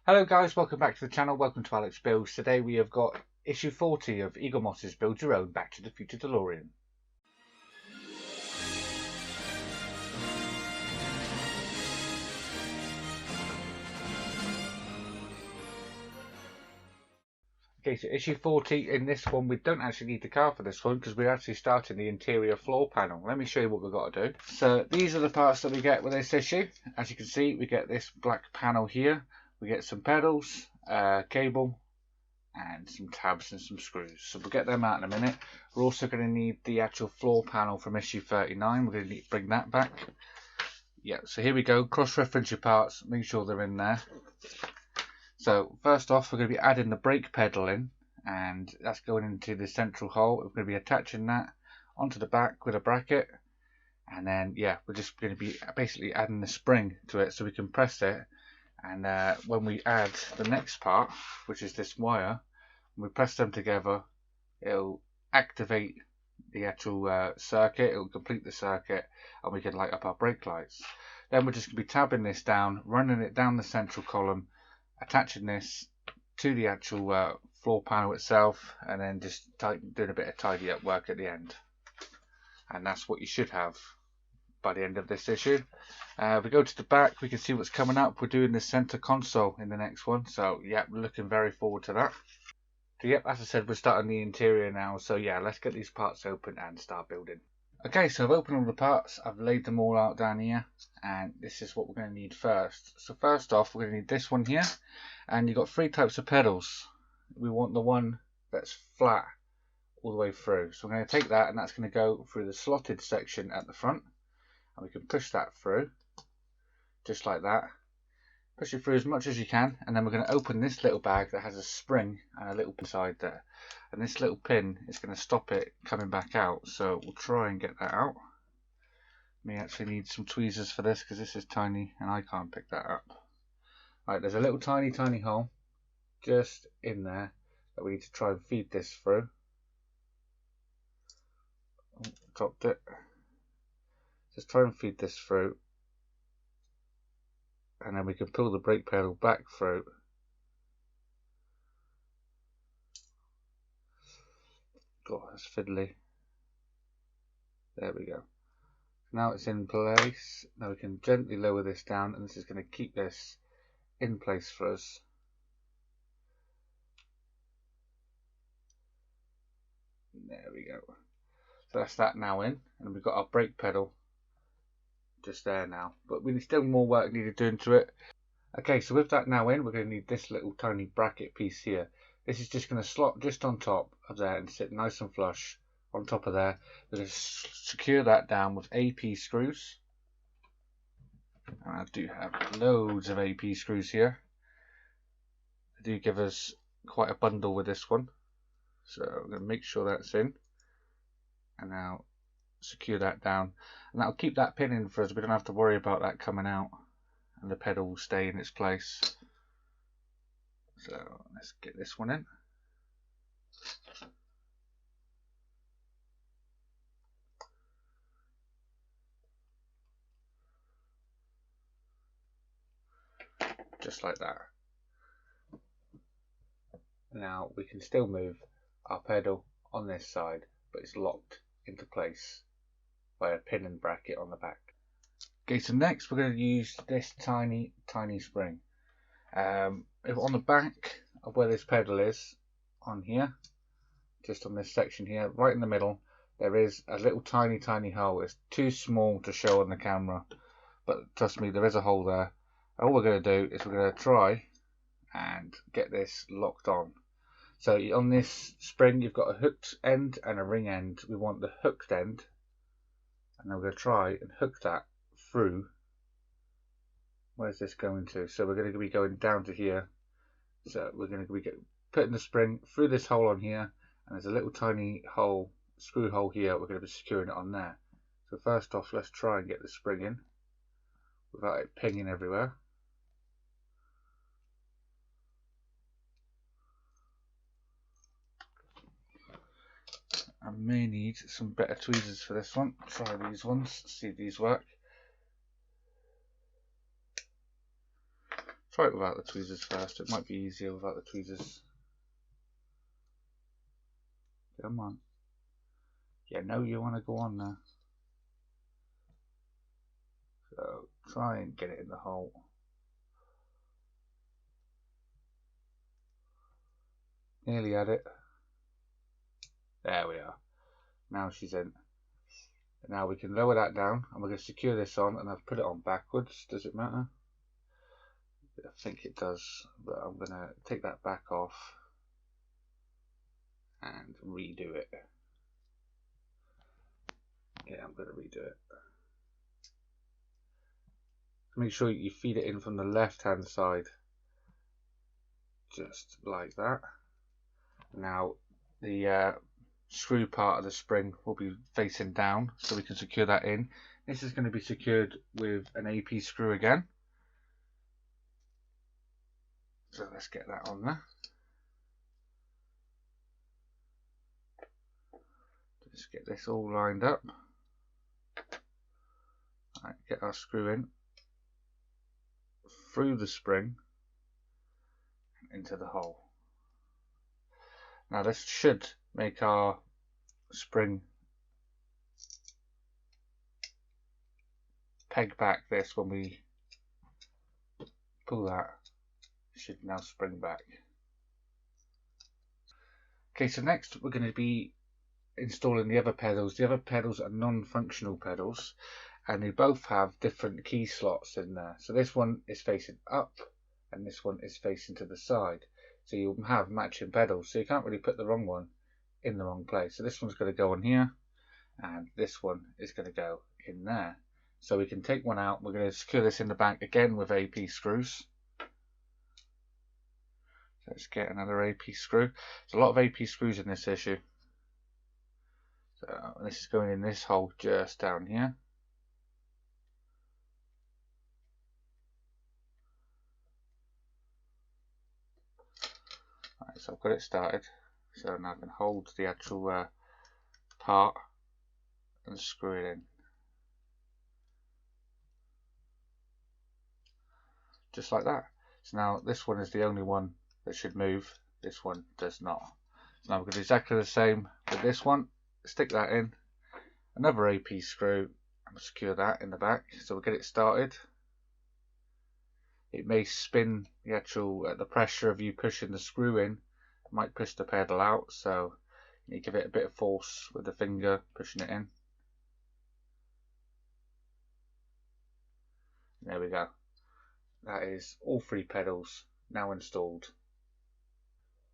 Hello guys, welcome back to the channel, welcome to Alex Builds. Today we have got issue 40 of Eagle Moss's Build Your Own Back to the Future Delorean. Okay, so issue 40, in this one we don't actually need the car for this one because we're actually starting the interior floor panel. Let me show you what we've got to do. So these are the parts that we get with this issue. As you can see, we get this black panel here, we get some pedals, cable, and some tabs and some screws. So we'll get them out in a minute. We're also going to need the actual floor panel from issue 39. We're going to need to bring that back. Yeah, so here we go. Cross-reference your parts, make sure they're in there. So first off, we're going to be adding the brake pedal in, and that's going into the central hole. We're going to be attaching that onto the back with a bracket, and then yeah, we're just going to be basically adding the spring to it so we can press it. And when we add the next part, which is this wire, when we press them together, it'll activate the actual circuit, it'll complete the circuit, and we can light up our brake lights. Then we're just going to be tabbing this down, running it down the central column, attaching this to the actual floor panel itself, and then just doing a bit of tidy up work at the end. And that's what you should have by the end of this issue. If we go to the back, we can see what's coming up. We're doing the center console in the next one, so yeah, we're looking very forward to that. So yep, as I said, we're starting the interior now, so yeah, let's get these parts open and start building. Okay, so I've opened all the parts, I've laid them all out down here, and this is what we're going to need first. So first off, we're going to need this one here, and you've got three types of pedals. We want the one that's flat all the way through. So we're going to take that, and that's going to go through the slotted section at the front, and we can push that through, just like that. Push it through as much as you can, and then we're going to open this little bag that has a spring and a little pin inside there. And this little pin is going to stop it coming back out, so we'll try and get that out. May actually need some tweezers for this because this is tiny and I can't pick that up. Right, there's a little tiny hole just in there that we need to try and feed this through. Oh, dropped it. Just try and feed this through, and then we can pull the brake pedal back through. God, that's fiddly. There we go. Now it's in place. Now we can gently lower this down, and this is going to keep this in place for us. There we go. So that's that now in, and we've got our brake pedal just there now, but we still more work needed doing to it. Okay, so with that now in, we're going to need this little tiny bracket piece here. This is just going to slot just on top of there and sit nice and flush on top of there. We're going to secure that down with AP screws. And I do have loads of AP screws here. They do give us quite a bundle with this one, so I'm going to make sure that's in, and now secure that down, and that'll keep that pin in for us. We don't have to worry about that coming out, and the pedal will stay in its place. So let's get this one in. Just like that. Now we can still move our pedal on this side, but it's locked into place by a pin and bracket on the back. Okay, so next we're going to use this tiny spring. If on the back of where this pedal is, on here, just on this section here, right in the middle, there is a little tiny hole. It's too small to show on the camera, but trust me, there is a hole there. All we're going to do is we're going to try and get this locked on. So on this spring, you've got a hooked end and a ring end. We want the hooked end, and then we're going to try and hook that through. Where's this going to? So we're going to be going down to here. So we're going to be putting the spring through this hole on here, and there's a little tiny hole, screw hole here. We're going to be securing it on there. So first off, let's try and get the spring in without it pinging everywhere. I may need some better tweezers for this one. Try these ones, see if these work. Try it without the tweezers first, it might be easier without the tweezers. Come on. Yeah, no, you want to go on there. So try and get it in the hole. Nearly had it. There we are. Now she's in. Now we can lower that down and we're going to secure this on, and I've put it on backwards. Does it matter? I think it does, but I'm going to take that back off and redo it. Yeah, I'm going to redo it. Make sure you feed it in from the left hand side, just like that. Now the screw part of the spring will be facing down, so we can secure that in. This is going to be secured with an AP screw again. So let's get that on there. Just get this all lined up. Right, get our screw in through the spring into the hole. Now this should make our spring peg back. This, when we pull that, it should now spring back. Okay, so next we're going to be installing the other pedals. The other pedals are non-functional pedals, and they both have different key slots in there. So this one is facing up and this one is facing to the side, so you'll have matching pedals, so you can't really put the wrong one in the wrong place. So this one's going to go on here and this one is going to go in there. So we can take one out. We're going to secure this in the back again with AP screws. So let's get another AP screw. There's a lot of AP screws in this issue. So this is going in this hole just down here. Right, so I've got it started. So now I can hold the actual part and screw it in. Just like that. So now this one is the only one that should move. This one does not. So now we're going to do exactly the same with this one. Stick that in. Another AP screw and secure that in the back. So we'll get it started. It may spin the actual the pressure of you pushing the screw in. It might push the pedal out, so you give it a bit of force with the finger pushing it in. There we go. That is all three pedals now installed.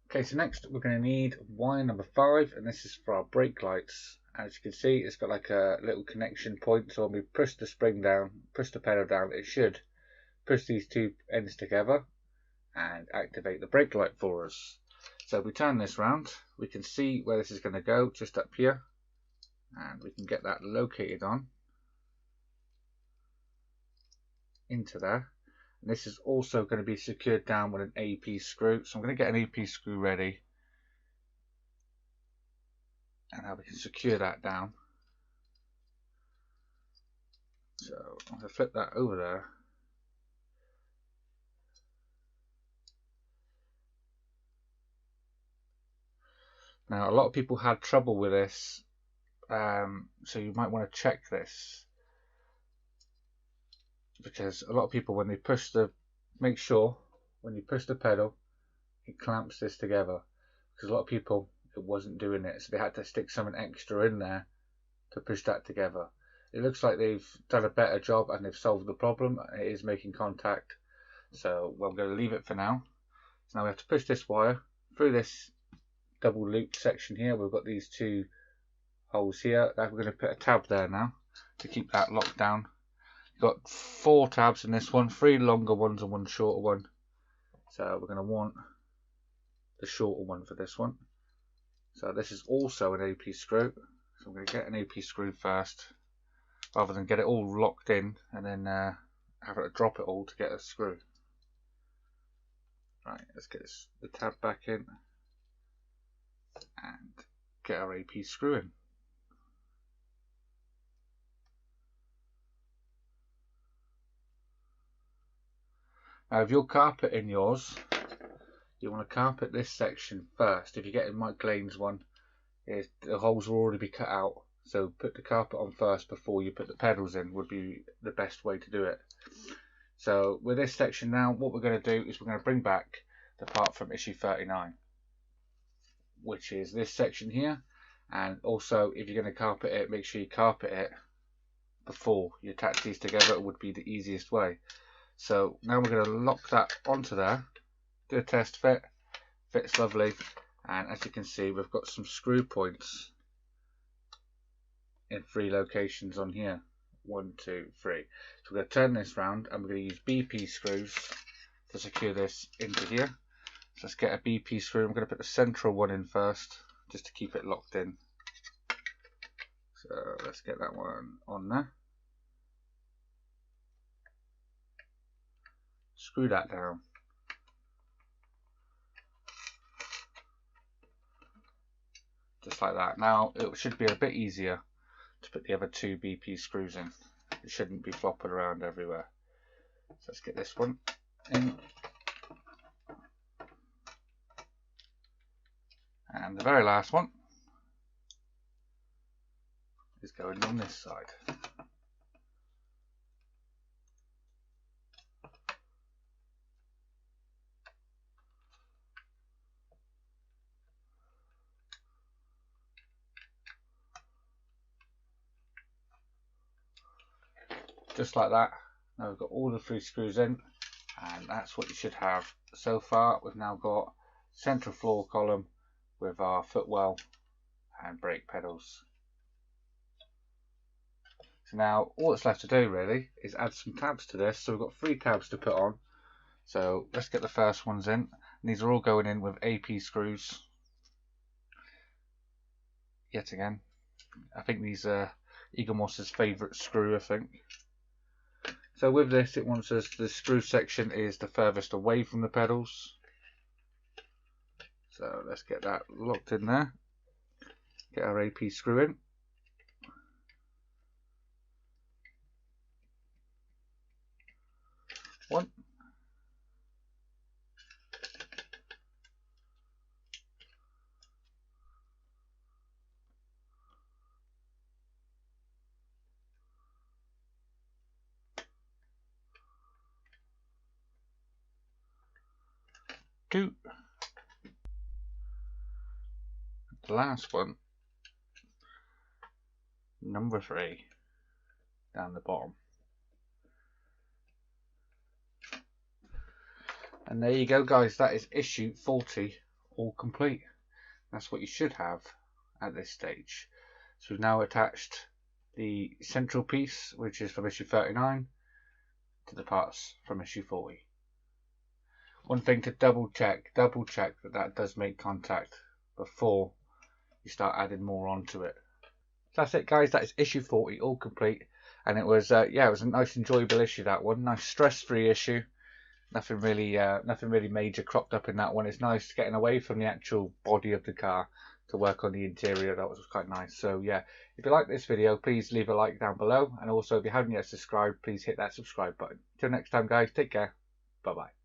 Okay, so next we're going to need wire number 5, and this is for our brake lights. As you can see, it's got like a little connection point, so when we push the spring down, push the pedal down, it should push these two ends together and activate the brake light for us. So if we turn this round, we can see where this is going to go, just up here, and we can get that located on into there. And this is also going to be secured down with an AP screw, so I'm going to get an AP screw ready, and now we can secure that down. So I'm going to flip that over there. Now a lot of people had trouble with this, so you might want to check this, because a lot of people, when they push the, make sure when you push the pedal it clamps this together, because a lot of people, it wasn't doing it, so they had to stick something extra in there to push that together. It looks like they've done a better job and they've solved the problem. It is making contact, so I'm going to leave it for now. So now we have to push this wire through this double loop section here. We've got these two holes here. We're going to put a tab there now to keep that locked down. You've got 4 tabs in this one, 3 longer ones and 1 shorter one. So we're going to want the shorter one for this one. So this is also an AP screw. So I'm going to get an AP screw first, rather than get it all locked in and then have to drop it all to get a screw. Right, let's get the tab back in and get our AP screw in. Now if you're carpeting yours, you want to carpet this section first. If you're getting Mike Lane's one, the holes will already be cut out. So put the carpet on first before you put the pedals in would be the best way to do it. So with this section now, what we're going to do is we're going to bring back the part from issue 39, which is this section here. And also, if you're going to carpet it, make sure you carpet it before you attach these together. It would be the easiest way. So now we're going to lock that onto there, do a test fit, fits lovely, and as you can see we've got some screw points in 3 locations on here. 1, 2, 3. So we're going to turn this round and we're going to use BP screws to secure this into here. So let's get a BP screw. I'm going to put the central one in first just to keep it locked in. So let's get that one on there. Screw that down. Just like that. Now it should be a bit easier to put the other 2 BP screws in. It shouldn't be flopping around everywhere. So let's get this one in. And the very last one is going on this side. Just like that. Now we've got all the 3 screws in, and that's what you should have. So far we've now got central floor column with our footwell and brake pedals. So now all that's left to do really is add some tabs to this. So we've got 3 tabs to put on. So let's get the first ones in. And these are all going in with AP screws. Yet again, I think these are Eagle Moss's favourite screw, I think. So with this, it wants us, the screw section is the furthest away from the pedals. So let's get that locked in there. Get our AP screw in. One. Two. The last one, number 3, down the bottom. And there you go guys, that is issue 40 all complete. That's what you should have at this stage. So we've now attached the central piece, which is from issue 39, to the parts from issue 40. One thing to double check that that does make contact before you start adding more onto it. So that's it guys, that is issue 40 all complete, and it was yeah, it was a nice enjoyable issue, that one. Nice stress-free issue. Nothing really major cropped up in that one. It's nice getting away from the actual body of the car to work on the interior. That was quite nice. So yeah, if you like this video, please leave a like down below, and also if you haven't yet subscribed, please hit that subscribe button. Till next time guys, take care, bye bye.